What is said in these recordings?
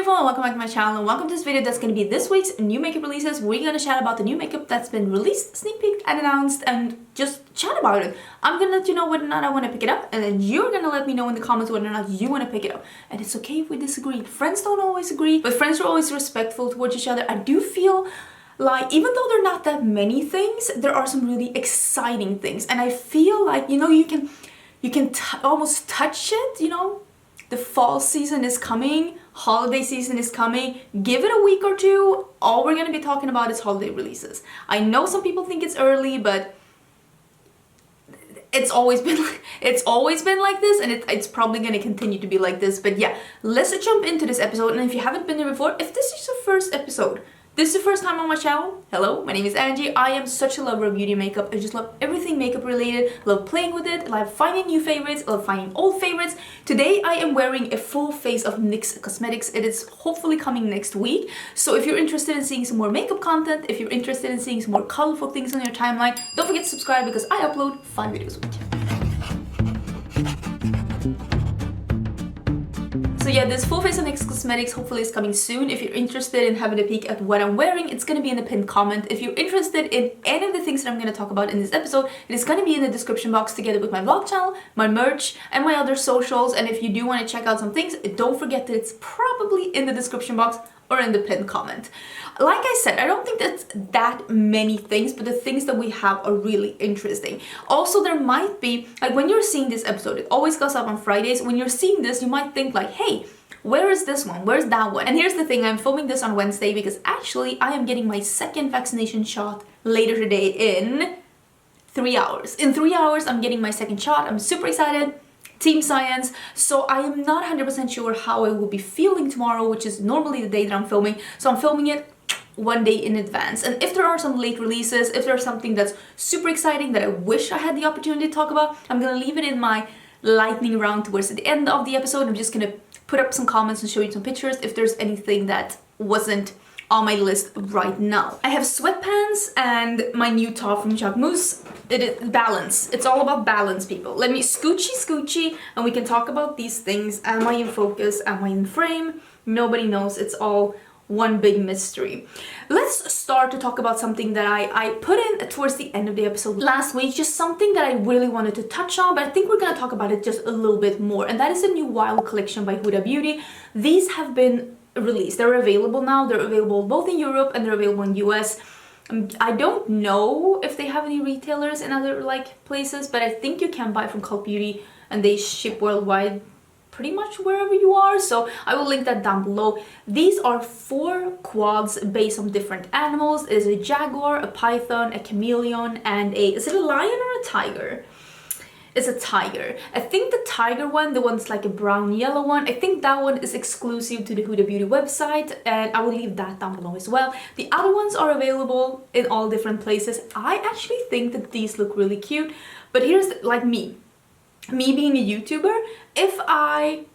beautiful and welcome back to my channel and welcome to this video that's going to be this week's new makeup releases. We're going to chat about the new makeup that's been released, sneak peeked and announced and just chat about it. I'm going to let you know whether or not I want to pick it up and then you're going to let me know in the comments whether or not you want to pick it up. And it's okay if we disagree. Friends don't always agree, but friends are always respectful towards each other. I do feel like even though there are not that many things, there are some really exciting things. And I feel like, you know, you can almost touch it, you know. The fall season is coming, holiday season is coming. Give it a week or two. All we're going to be talking about is holiday releases. I know some people think it's early, but it's always been like this, and it's probably going to continue to be like this. But yeah, let's jump into this episode. And if you haven't been there before, if this is your first episode, this is the first time on my channel, hello, my name is Angie. I am such a lover of beauty and makeup. I just love everything makeup related, love playing with it, love finding new favorites, love finding old favorites. Today I am wearing a full face of NYX cosmetics. It is hopefully coming next week. So if you're interested in seeing some more makeup content, if you're interested in seeing some more colorful things on your timeline, don't forget to subscribe because I upload fun videos with you. So yeah, this full face of NYX Cosmetics hopefully is coming soon. If you're interested in having a peek at what I'm wearing, it's going to be in the pinned comment. If you're interested in any of the things that I'm going to talk about in this episode, it is going to be in the description box together with my vlog channel, my merch, and my other socials. And if you do want to check out some things, don't forget that it's probably in the description box or in the pinned comment. Like I said, I don't think that's that many things, but the things that we have are really interesting. Also, there might be, like when you're seeing this episode, it always goes up on Fridays. When you're seeing this, you might think like, hey, where is this one? Where's that one? And here's the thing, I'm filming this on Wednesday because actually I am getting my second vaccination shot later today in 3 hours. In 3 hours, I'm getting my second shot. I'm super excited. Team science. So I am not 100% sure how I will be feeling tomorrow, which is normally the day that I'm filming. So I'm filming it one day in advance. And if there are some late releases, if there's something that's super exciting that I wish I had the opportunity to talk about, I'm gonna leave it in my lightning round towards the end of the episode. I'm just gonna put up some comments and show you some pictures if there's anything that wasn't on my list right now. I have sweatpants and my new top from Jacquemus. It is balance. It's all about balance, people. Let me scoochie and we can talk about these things. Am I in focus? Am I in frame? Nobody knows. It's all one big mystery. Let's start to talk about something that I put in towards the end of the episode last week, just something that I really wanted to touch on, but I think we're gonna talk about it just a little bit more, and that is the new Wild collection by Huda Beauty. These have been released. They're available now. They're available both in Europe and they're available in US. I don't know if they have any retailers in other like places, but I think you can buy from Cult Beauty and they ship worldwide pretty much wherever you are, so I will link that down below. These are 4 quads based on different animals. It is a jaguar, a python, a chameleon, and is it a lion or a tiger? It's a tiger. I think the tiger one, the one's like a brown yellow one, I think that one is exclusive to the Huda Beauty website, and I will leave that down below as well. The other ones are available in all different places. I actually think that these look really cute, but here's like me being a YouTuber, if I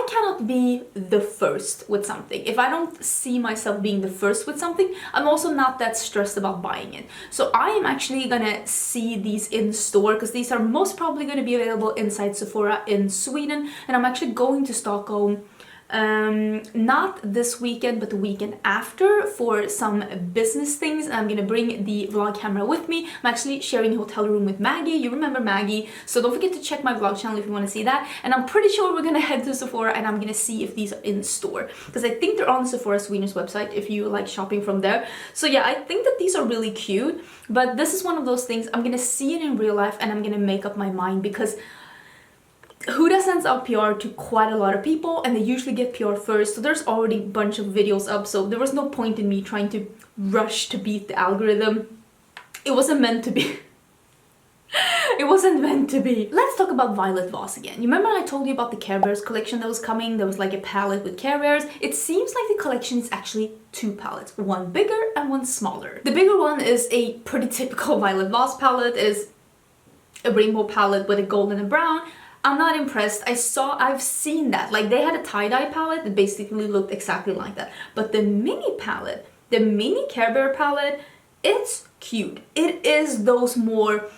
cannot be the first with something, if I don't see myself being the first with something, I'm also not that stressed about buying it. So I am actually gonna see these in store because these are most probably going to be available inside Sephora in Sweden, and I'm actually going to Stockholm not this weekend but the weekend after for some business things. I'm gonna bring the vlog camera with me. I'm actually sharing a hotel room with Maggie. You remember Maggie, so don't forget to check my vlog channel if you want to see that. And I'm pretty sure we're gonna head to Sephora and I'm gonna see if these are in store because I think they're on Sephora Sweden's website if you like shopping from there. So yeah, I think that these are really cute, but this is one of those things I'm gonna see it in real life and I'm gonna make up my mind because Huda sends out PR to quite a lot of people and they usually get PR first, so there's already a bunch of videos up, so there was no point in me trying to rush to beat the algorithm. It wasn't meant to be. It wasn't meant to be. Let's talk about Violet Voss again. You remember I told you about the Care Bears collection that was coming? There was like a palette with Care Bears. It seems like the collection is actually 2 palettes, one bigger and one smaller. The bigger one is a pretty typical Violet Voss palette, is a rainbow palette with a gold and a brown. I'm not impressed. I've seen that. Like they had a tie-dye palette that basically looked exactly like that. But the mini palette, the mini Care Bear palette, it's cute. It is those more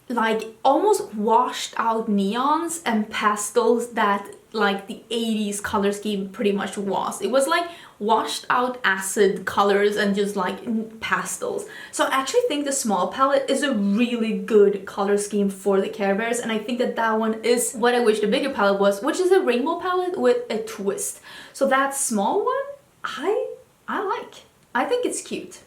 like almost washed out neons and pastels that like the 80s color scheme pretty much was. It was like washed out acid colors and just like pastels. So I actually think the small palette is a really good color scheme for the Care Bears, and I think that that one is what I wish the bigger palette was, which is a rainbow palette with a twist. So that small one I like. I think it's cute.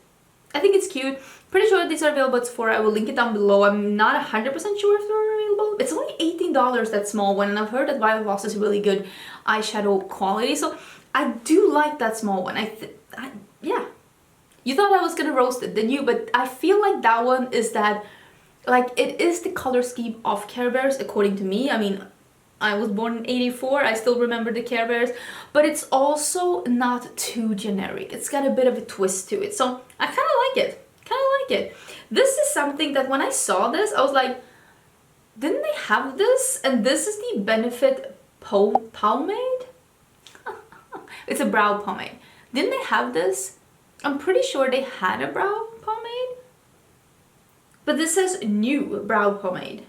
I think it's cute. Pretty sure these are available at Sephora. I will link it down below. I'm not 100% sure if they're available. It's only $18, that small one, and I've heard that Voss is really good eyeshadow quality, so I do like that small one. Yeah. You thought I was gonna roast it, didn't you? But I feel like that one is that, like, it is the color scheme of Care Bears, according to me. I mean, I was born in 84, I still remember the Care Bears, but it's also not too generic. It's got a bit of a twist to it, so I kind of like it. This is something that when I saw this, I was like, didn't they have this? And this is the Benefit POWmade? It's a brow pomade. Didn't they have this? I'm pretty sure they had a brow pomade. But this says new brow pomade.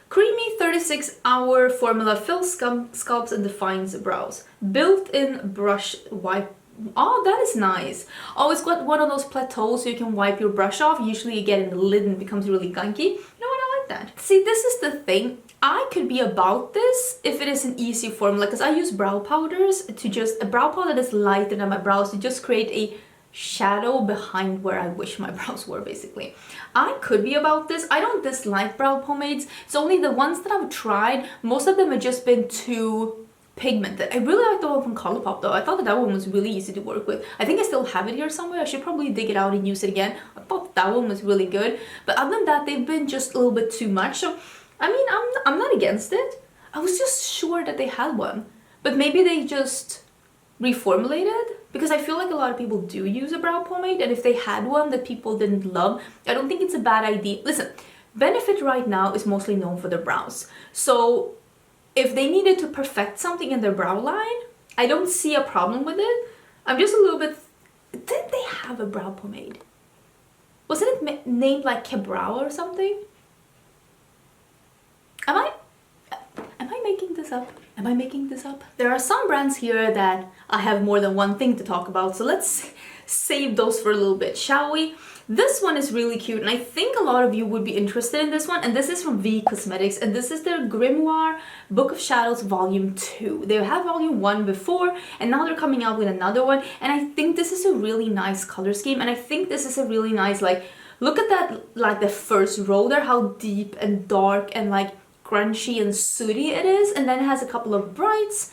Creamy 36-hour formula fills, sculpts and defines brows. Built-in brush wipe. Oh, that is nice. Oh, it's got one of those plateaus so you can wipe your brush off. Usually you get in the lid and it becomes really gunky. You know what? I like that. See, this is the thing. I could be about this if it is an easy formula, because I use brow powders to just, a brow powder that's lighter than my brows to just create a shadow behind where I wish my brows were, basically. I could be about this. I don't dislike brow pomades. It's only the ones that I've tried. Most of them have just been too pigmented. I really like the one from Colourpop though. I thought that one was really easy to work with. I think I still have it here somewhere. I should probably dig it out and use it again. I thought that one was really good. But other than that, they've been just a little bit too much. So, I mean, I'm not against it. I was just sure that they had one. But maybe they just reformulated, because I feel like a lot of people do use a brow pomade, and if they had one that people didn't love, I don't think it's a bad idea. Listen, Benefit right now is mostly known for their brows. So if they needed to perfect something in their brow line, I don't see a problem with it. I'm just a little bit... Did they have a brow pomade? Wasn't it named like Cabrow or something? Am I making this up? Am I making this up? There are some brands here that I have more than one thing to talk about, so let's save those for a little bit, shall we? This one is really cute, and I think a lot of you would be interested in this one, and this is from Vieve Cosmetics, and this is their Grimoire Book of Shadows Volume 2. They had Volume 1 before, and now they're coming out with another one, and I think this is a really nice color scheme, and I think this is a really nice, like, look at that, like, the first row there, how deep and dark and, like, crunchy and sooty it is, and then it has a couple of brights,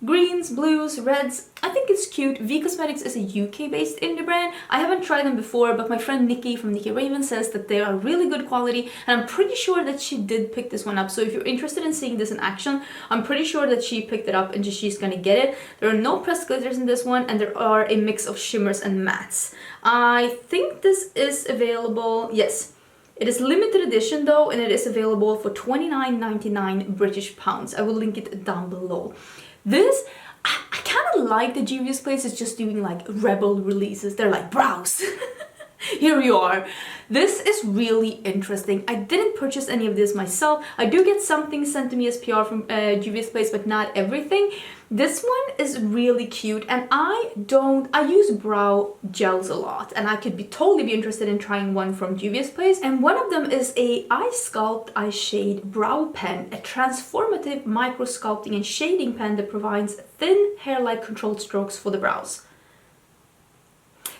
greens, blues, reds. I think it's cute. Vieve Cosmetics is a UK-based indie brand. I haven't tried them before, but my friend Nikki from Nikki Raven says that they are really good quality, and I'm pretty sure that she did pick this one up. So if you're interested in seeing this in action, I'm pretty sure that she picked it up and she's gonna get it. There are no pressed glitters in this one, and there are a mix of shimmers and mattes. I think this is available, yes. It is limited edition though, and it is available for £29.99 British pounds. I will link it down below. This, I kind of like the Juvia's place is just doing like rebel releases. They're like, brows. Here you are. This is really interesting. I didn't purchase any of this myself. I do get something sent to me as PR from Juvia's place, but not everything. This one is really cute, and I use brow gels a lot, and I could totally be interested in trying one from Juvia's place. And one of them is a Eye Sculpt Eye Shade Brow Pen, a transformative micro sculpting and shading pen that provides thin hair-like controlled strokes for the brows.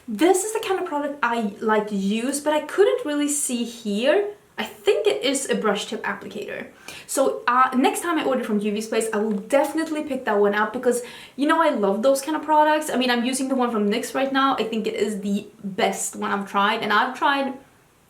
This is the kind of product I like to use, but I couldn't really see here. I think it is a brush tip applicator. So next time I order from Juvia's place, I will definitely pick that one up, because, you know, I love those kind of products. I mean, I'm using the one from NYX right now. I think it is the best one I've tried, and I've tried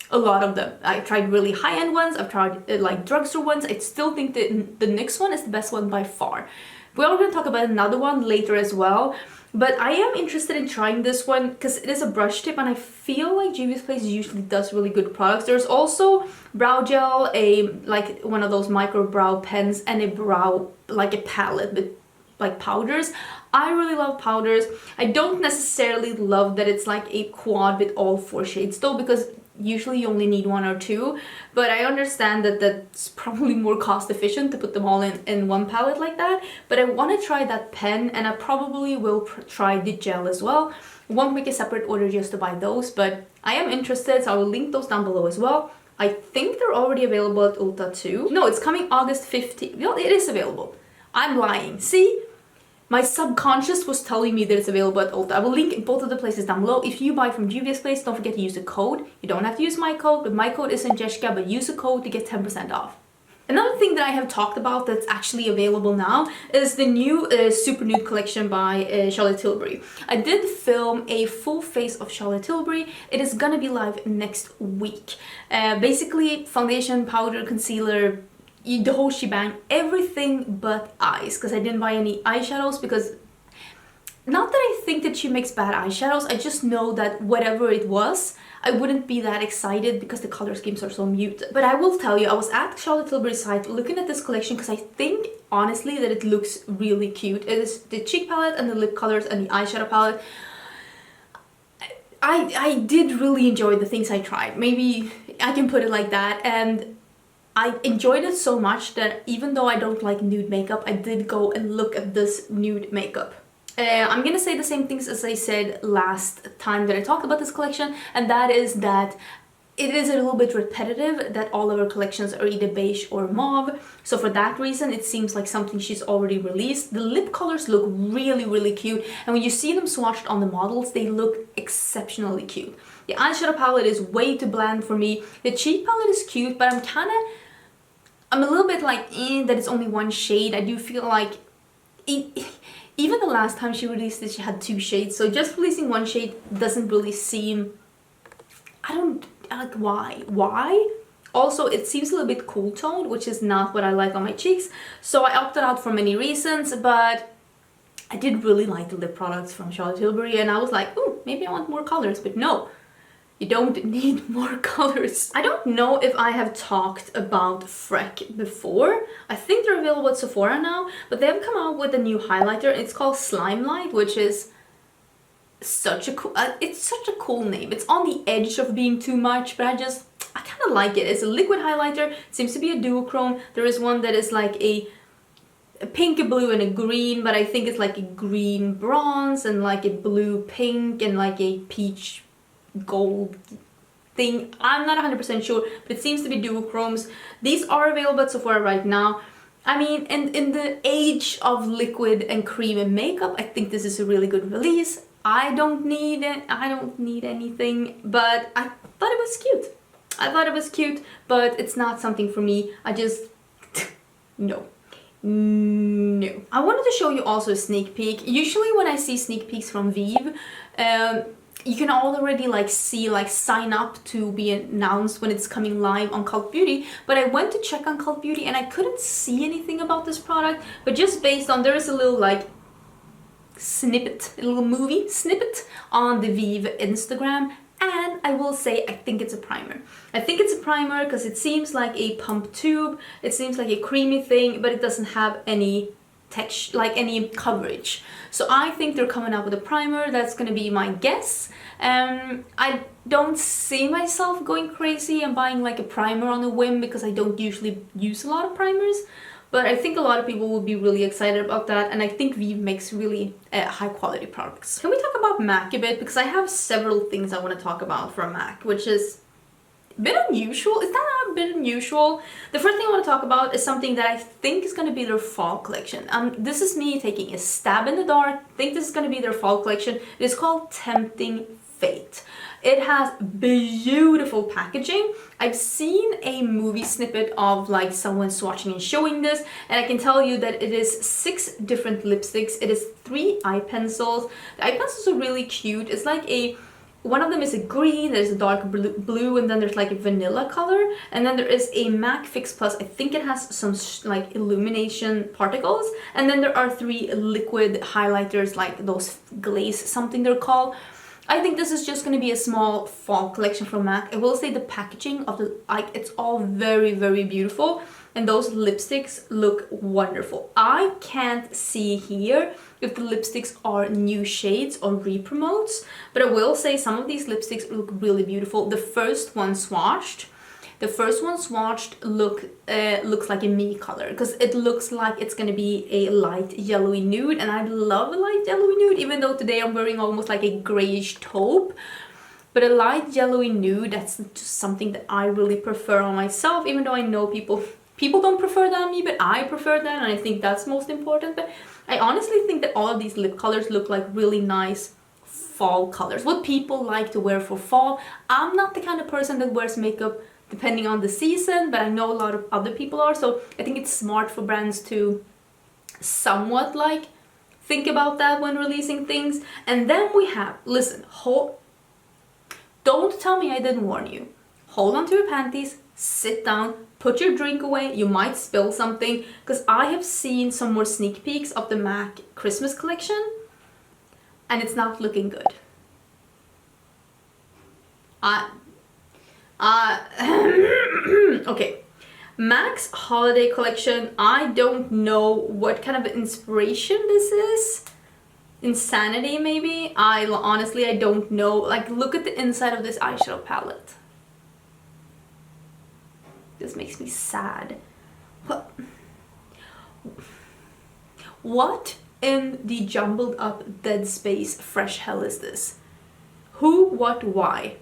a lot of them. I tried really high-end ones. I've tried like drugstore ones. I still think that the NYX one is the best one by far. We are going to talk about another one later as well. But I am interested in trying this one because it is a brush tip, and I feel like Juvia's Place usually does really good products. There's also brow gel, like one of those micro brow pens, and a brow, like a palette with like powders. I really love powders. I don't necessarily love that it's like a quad with all 4 shades though, because usually you only need 1 or 2, but I understand that that's probably more cost efficient to put them all in one palette like that. But I want to try that pen, and I probably will try the gel as well. Won't make a separate order just to buy those, but I am interested, so I will link those down below as well. I think they're already available at Ulta too. No, it's coming August 15th. Well, it is available. I'm lying. See? My subconscious was telling me that it's available at Ulta. I will link both of the places down below. If you buy from Juvia's place, don't forget to use the code. You don't have to use my code, but my code is Angelica, but use the code to get 10% off. Another thing that I have talked about that's actually available now is the new Super Nude collection by Charlotte Tilbury. I did film a full face of Charlotte Tilbury. It is gonna be live next week. Basically, foundation, powder, concealer, the whole shebang, everything but eyes, because I didn't buy any eyeshadows because, not that I think that she makes bad eyeshadows, I just know that whatever it was, I wouldn't be that excited because the color schemes are so muted. But I will tell you, I was at Charlotte Tilbury's site looking at this collection because I think, honestly, that it looks really cute. It is the cheek palette and the lip colors and the eyeshadow palette. I did really enjoy the things I tried. Maybe I can put it like that. And I enjoyed it so much that even though I don't like nude makeup, I did go and look at this nude makeup. I'm gonna say the same things as I said last time that I talked about this collection, and that is that it is a little bit repetitive that all of her collections are either beige or mauve. So for that reason, it seems like something she's already released. The lip colors look really, really cute, and when you see them swatched on the models, they look exceptionally cute. The eyeshadow palette is way too bland for me. The cheek palette is cute, but I'm a little bit like, that it's only one shade. I do feel like even the last time she released it, she had 2 shades. So just releasing one shade doesn't really seem, I don't, like, why? Also, it seems a little bit cool toned, which is not what I like on my cheeks. So I opted out for many reasons, but I did really like the lip products from Charlotte Tilbury, and I was like, ooh, maybe I want more colors, but no. You don't need more colors. I don't know if I have talked about Freck before. I think they're available at Sephora now, but they have come out with a new highlighter. It's called Slimelight, which is such a cool, it's such a cool name. It's on the edge of being too much, but I kind of like it. It's a liquid highlighter. It seems to be a duochrome. There is one that is like a pink, a blue, and a green, but I think it's like a green bronze and like a blue pink and like a peach gold thing. I'm not 100% sure, but it seems to be duochromes. These are available at Sephora right now. I mean, in the age of liquid and cream and makeup, I think this is a really good release. I don't need it. I don't need anything, but I thought it was cute. I thought it was cute, but it's not something for me. I just no. I wanted to show you also a sneak peek. Usually when I see sneak peeks from Vieve, you can already like see, like, sign up to be announced when it's coming live on Cult Beauty, but I went to check on Cult Beauty and I couldn't see anything about this product, but just based on, there is a little like snippet, a little movie snippet on the Vieve Instagram, and I will say I think it's a primer. I think it's a primer because it seems like a pump tube, it seems like a creamy thing, but it doesn't have any texture, like any coverage. So I think they're coming out with a primer. That's gonna be my guess. I don't see myself going crazy and buying like a primer on a whim because I don't usually use a lot of primers, but I think a lot of people will be really excited about that, and I think Vieve makes really high quality products. Can we talk about MAC a bit? Because I have several things I want to talk about from MAC, which is a bit unusual. Is that a bit unusual? The first thing I want to talk about is something that I think is going to be their fall collection. This is me taking a stab in the dark. I think this is going to be their fall collection. It is called Tempting Fate. It has beautiful packaging. I've seen a movie snippet of like someone swatching and showing this, and I can tell you that it is 6 different lipsticks. It is 3 eye pencils. The eye pencils are really cute. It's like one of them is a green, there's a dark blue, and then there's like a vanilla color, and then there is a MAC Fix Plus. I think it has some like illumination particles, and then there are 3 liquid highlighters, like those glaze something they're called. I think this is just going to be a small fall collection from MAC. I will say the packaging of the, like, it's all very, very beautiful. And those lipsticks look wonderful. I can't see here if the lipsticks are new shades or re-promotes, but I will say some of these lipsticks look really beautiful. The first one swatched looks like a me color, because it looks like it's gonna be a light yellowy nude, and I love a light yellowy nude, even though today I'm wearing almost like a grayish taupe. But a light yellowy nude, that's just something that I really prefer on myself, even though I know people don't prefer that on me, but I prefer that, and I think that's most important. But I honestly think that all of these lip colors look like really nice fall colors, what people like to wear for fall. I'm not the kind of person that wears makeup depending on the season, but I know a lot of other people are, so I think it's smart for brands to somewhat like think about that when releasing things. And then we have, listen, don't tell me I didn't warn you. Hold on to your panties, sit down, put your drink away, you might spill something, because I have seen some more sneak peeks of the MAC Christmas collection, and it's not looking good. Okay, MAC's holiday collection, I don't know what kind of inspiration this is. Insanity, maybe? Honestly, I don't know. Like, look at the inside of this eyeshadow palette. This makes me sad. What in the jumbled up dead space fresh hell is this? Who, what, why?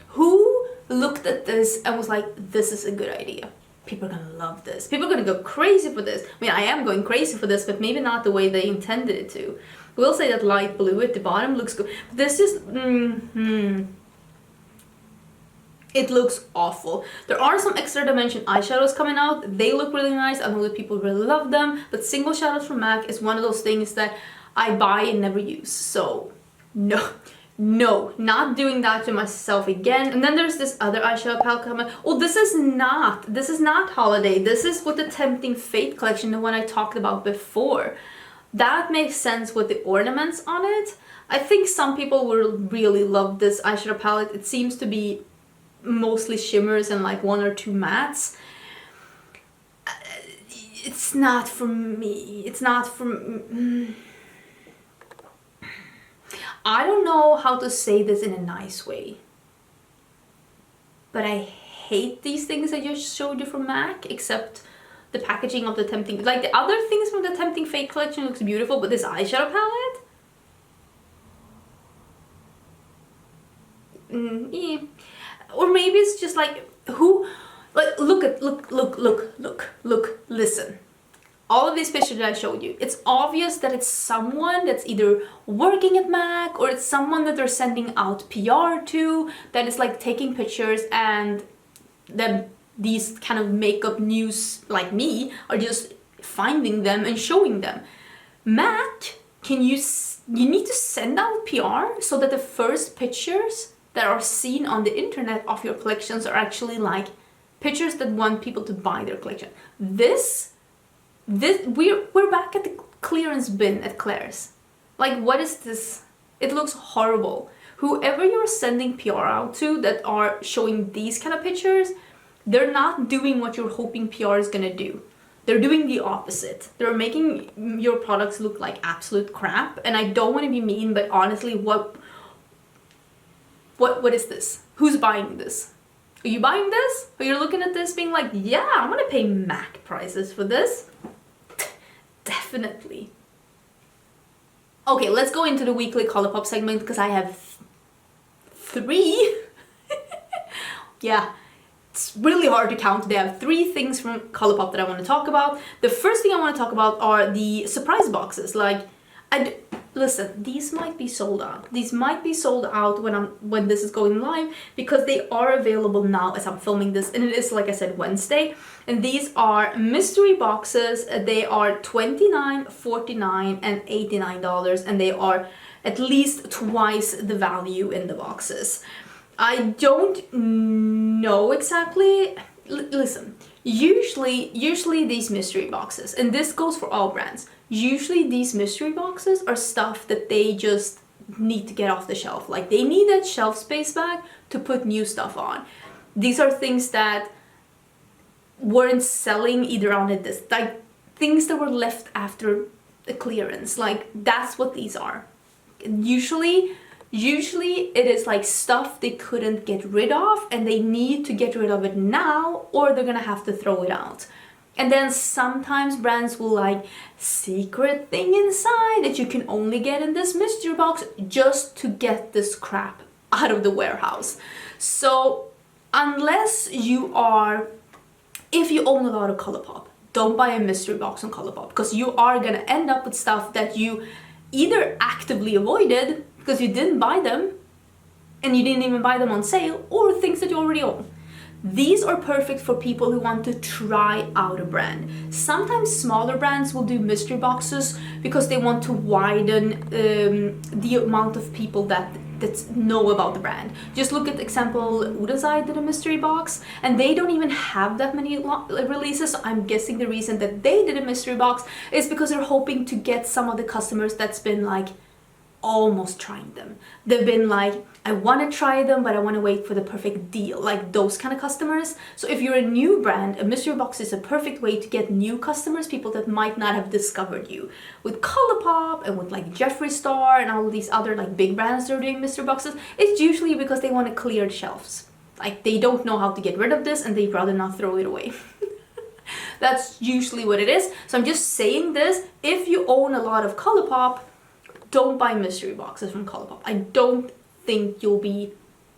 Who looked at this and was like, this is a good idea? People are gonna love this. People are gonna go crazy for this. I mean, I am going crazy for this, but maybe not the way they intended it to. We'll say that light blue at the bottom looks good. This is, it looks awful. There are some extra dimension eyeshadows coming out. They look really nice. I know that people really love them, but single shadows from MAC is one of those things that I buy and never use. So no, not doing that to myself again. And then there's this other eyeshadow palette coming. Oh, this is not holiday. This is with the Tempting Fate collection, the one I talked about before. That makes sense with the ornaments on it. I think some people will really love this eyeshadow palette. It seems to be mostly shimmers and like one or two mattes. It's not for me. It's not for I don't know how to say this in a nice way, but I hate these things I just showed you from MAC, except the packaging of the Tempting, like the other things from the Tempting Fate collection looks beautiful, but this eyeshadow palette, yeah. Or maybe it's just like, who, like, look, listen. All of these pictures that I showed you, it's obvious that it's someone that's either working at MAC or it's someone that they're sending out PR to, that is like taking pictures, and then these kind of makeup news like me are just finding them and showing them. MAC, you need to send out PR so that the first pictures that are seen on the internet of your collections are actually like pictures that want people to buy their collection. We're back at the clearance bin at Claire's. Like, what is this? It looks horrible. Whoever you're sending PR out to that are showing these kind of pictures, they're not doing what you're hoping PR is gonna do. They're doing the opposite. They're making your products look like absolute crap. And I don't want to be mean, but honestly, what is this? Who's buying this? Are you buying this? Or you're looking at this being like, yeah, I'm gonna pay MAC prices for this? Definitely. Okay, let's go into the weekly Colourpop segment, because I have 3. Yeah, it's really hard to count. They have 3 things from Colourpop that I want to talk about. The first thing I want to talk about are the surprise boxes. Like, listen, these might be sold out. These might be sold out when this is going live, because they are available now as I'm filming this, and it is, like I said, Wednesday. And these are mystery boxes. They are $29, $49, and $89, and they are at least twice the value in the boxes. I don't know exactly. Listen, usually these mystery boxes, and this goes for all brands, usually these mystery boxes are stuff that they just need to get off the shelf. Like they need that shelf space back to put new stuff on. These are things that weren't selling either on a disc, like things that were left after the clearance. Like that's what these are. Usually it is like stuff they couldn't get rid of and they need to get rid of it now, or they're gonna have to throw it out. And then sometimes brands will like secret thing inside that you can only get in this mystery box just to get this crap out of the warehouse. So unless you are, if you own a lot of Colourpop, don't buy a mystery box on Colourpop, because you are gonna end up with stuff that you either actively avoided because you didn't buy them and you didn't even buy them on sale, or things that you already own. These are perfect for people who want to try out a brand. Sometimes smaller brands will do mystery boxes because they want to widen the amount of people that know about the brand. Just look at example, Huda did a mystery box and they don't even have that many releases. So I'm guessing the reason that they did a mystery box is because they're hoping to get some of the customers that's been like almost trying them. They've been like, I want to try them, but I want to wait for the perfect deal, like those kind of customers. So if you're a new brand, a mystery box is a perfect way to get new customers, people that might not have discovered you. With Colourpop and with like Jeffree Star and all these other like big brands that are doing mystery boxes, it's usually because they want to clear shelves. Like they don't know how to get rid of this and they'd rather not throw it away. That's usually what it is. So I'm just saying this, if you own a lot of Colourpop, don't buy mystery boxes from Colourpop. I don't think you'll be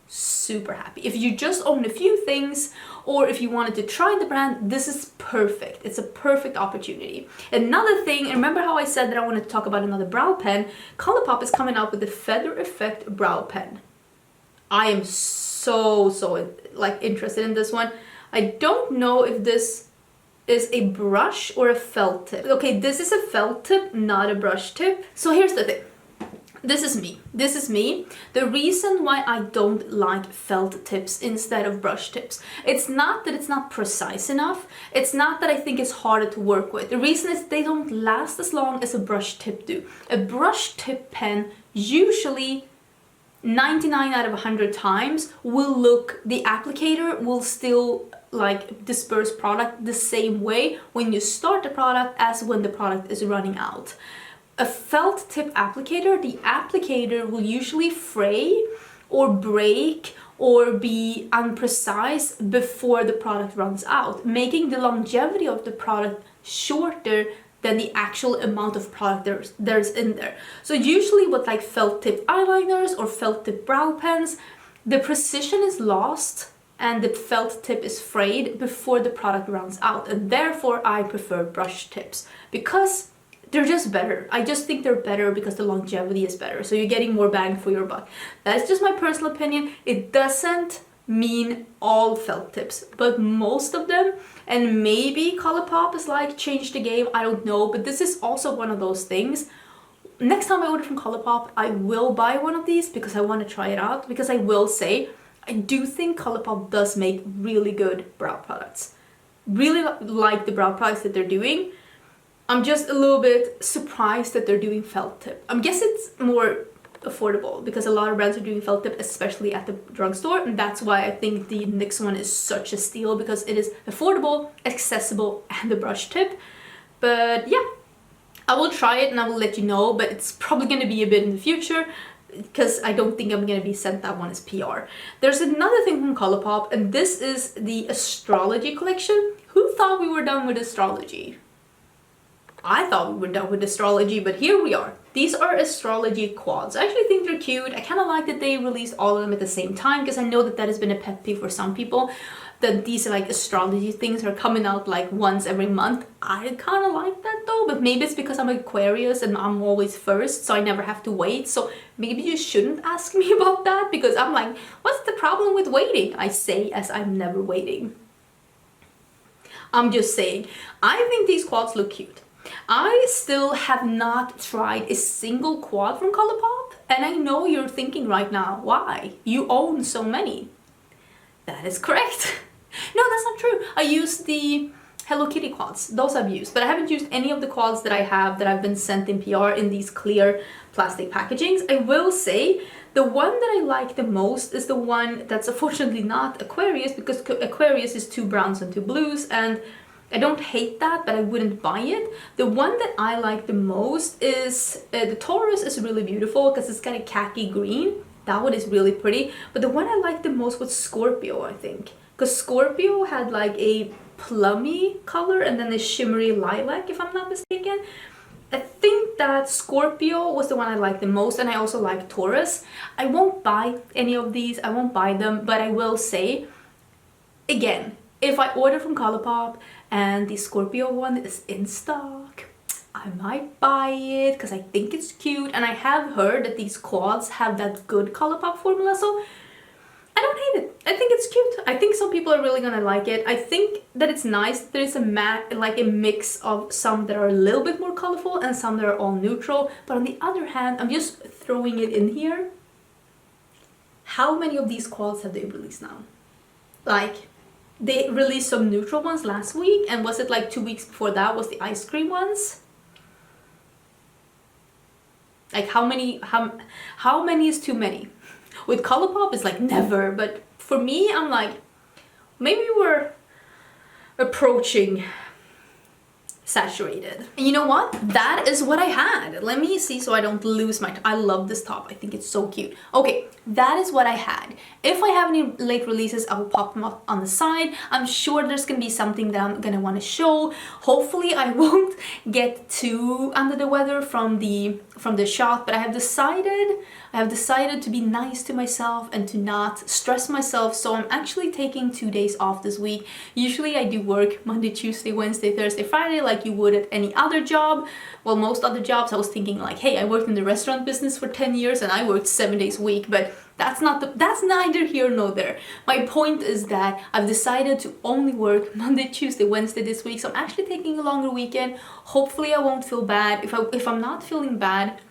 super happy. If you just own a few things, or if you wanted to try the brand, this is perfect. It's a perfect opportunity. Another thing, and remember how I said that I wanted to talk about another brow pen? Colourpop is coming out with the Feather Effect brow pen. I am so like interested in this one. I don't know if this is a brush or a felt tip. Okay, this is a felt tip, not a brush tip. So here's the thing. This is me. The reason why I don't like felt tips instead of brush tips, it's not that it's not precise enough. It's not that I think it's harder to work with. The reason is they don't last as long as a brush tip do. A brush tip pen usually 99 out of 100 times will look, the applicator will still like disperse product the same way when you start the product as when the product is running out. A felt tip applicator, the applicator will usually fray or break or be imprecise before the product runs out, making the longevity of the product shorter than the actual amount of product there's in there. So usually with like felt tip eyeliners or felt tip brow pens, the precision is lost and the felt tip is frayed before the product runs out, and therefore I prefer brush tips because they're just better. I just think they're better because the longevity is better, so you're getting more bang for your buck. That's just my personal opinion. It doesn't mean all felt tips, but most of them, and maybe Colourpop is like changed the game, I don't know, but this is also one of those things. Next time I order from Colourpop, I will buy one of these because I want to try it out, because I will say I do think Colourpop does make really good brow products. Really like the brow products that they're doing. I'm just a little bit surprised that they're doing felt tip. I guess it's more affordable because a lot of brands are doing felt tip, especially at the drugstore, and that's why I think the NYX one is such a steal, because it is affordable, accessible, and the brush tip. But yeah, I will try it and I will let you know, but it's probably going to be a bit in the future because I don't think I'm going to be sent that one as PR. There's another thing from Colourpop, and this is the Astrology Collection. Who thought we were done with astrology? I thought we were done with astrology, but here we are. These are astrology quads. I actually think they're cute. I kind of like that they released all of them at the same time, because I know that that has been a pet peeve for some people, that these like astrology things are coming out like once every month. I kind of like that though, but maybe it's because I'm Aquarius and I'm always first, so I never have to wait. So maybe you shouldn't ask me about that, because I'm like, what's the problem with waiting? I say as I'm never waiting. I'm just saying, I think these quads look cute. I still have not tried a single quad from Colourpop, and I know you're thinking right now, why? You own so many. That is correct. No, that's not true. I used the Hello Kitty quads. Those I've used, but I haven't used any of the quads that I have that I've been sent in PR in these clear plastic packagings. I will say the one that I like the most is the one that's unfortunately not Aquarius, because Aquarius is 2 browns and 2 blues, and I don't hate that, but I wouldn't buy it. The one that I like the most is the Taurus is really beautiful because it's got a khaki green. That one is really pretty, but the one I like the most was Scorpio, I think, because Scorpio had like a plummy color and then a shimmery lilac, if I'm not mistaken. I think that Scorpio was the one I liked the most, and I also like Taurus. I won't buy any of these, I won't buy them, but I will say, again, if I order from Colourpop and the Scorpio one is in stock, I might buy it because I think it's cute, and I have heard that these quads have that good Colourpop formula, so I don't hate it. I think it's cute. I think some people are really gonna like it. I think that it's nice that there's a mix of some that are a little bit more colorful and some that are all neutral. But on the other hand, I'm just throwing it in here. How many of these quads have they released now? Like, they released some neutral ones last week, and was it like 2 weeks before that was the ice cream ones? Like, how many is too many? With Colourpop, it's like never, but for me, I'm like, maybe we're approaching saturated. And you know what? That is what I had. Let me see so I don't lose my... I love this top. I think it's so cute. Okay, that is what I had. If I have any late releases, I will pop them up on the side. I'm sure there's gonna be something that I'm gonna want to show. Hopefully I won't get too under the weather from the shot, but I have decided to be nice to myself and to not stress myself, so I'm actually taking 2 days off this week. Usually I do work Monday, Tuesday, Wednesday, Thursday, Friday like you would at any other job. Well, most other jobs I was thinking like, hey, I worked in the restaurant business for 10 years and I worked 7 days a week, but that's neither here nor there. My point is that I've decided to only work Monday, Tuesday, Wednesday this week, so I'm actually taking a longer weekend. Hopefully I won't feel bad. If I'm not feeling bad,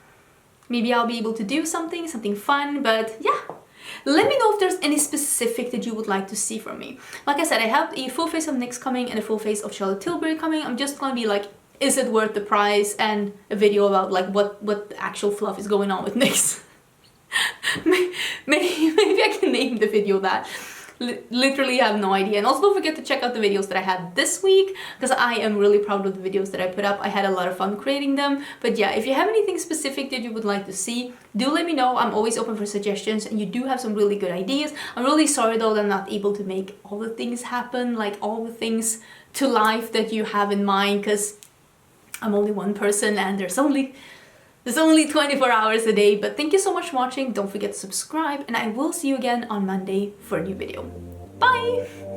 maybe I'll be able to do something fun, but yeah. Let me know if there's any specific that you would like to see from me. Like I said, I have a full face of NYX coming and a full face of Charlotte Tilbury coming. I'm just gonna be like, is it worth the price, and a video about like what actual fluff is going on with NYX. maybe I can name the video that. Literally have no idea. And also don't forget to check out the videos that I had this week, because I am really proud of the videos that I put up. I had a lot of fun creating them. But yeah, if you have anything specific that you would like to see, do let me know. I'm always open for suggestions, and you do have some really good ideas. I'm really sorry though that I'm not able to make all the things happen, like all the things to life that you have in mind, because I'm only one person and there's only 24 hours a day. But thank you so much for watching. Don't forget to subscribe, and I will see you again on Monday for a new video. Bye!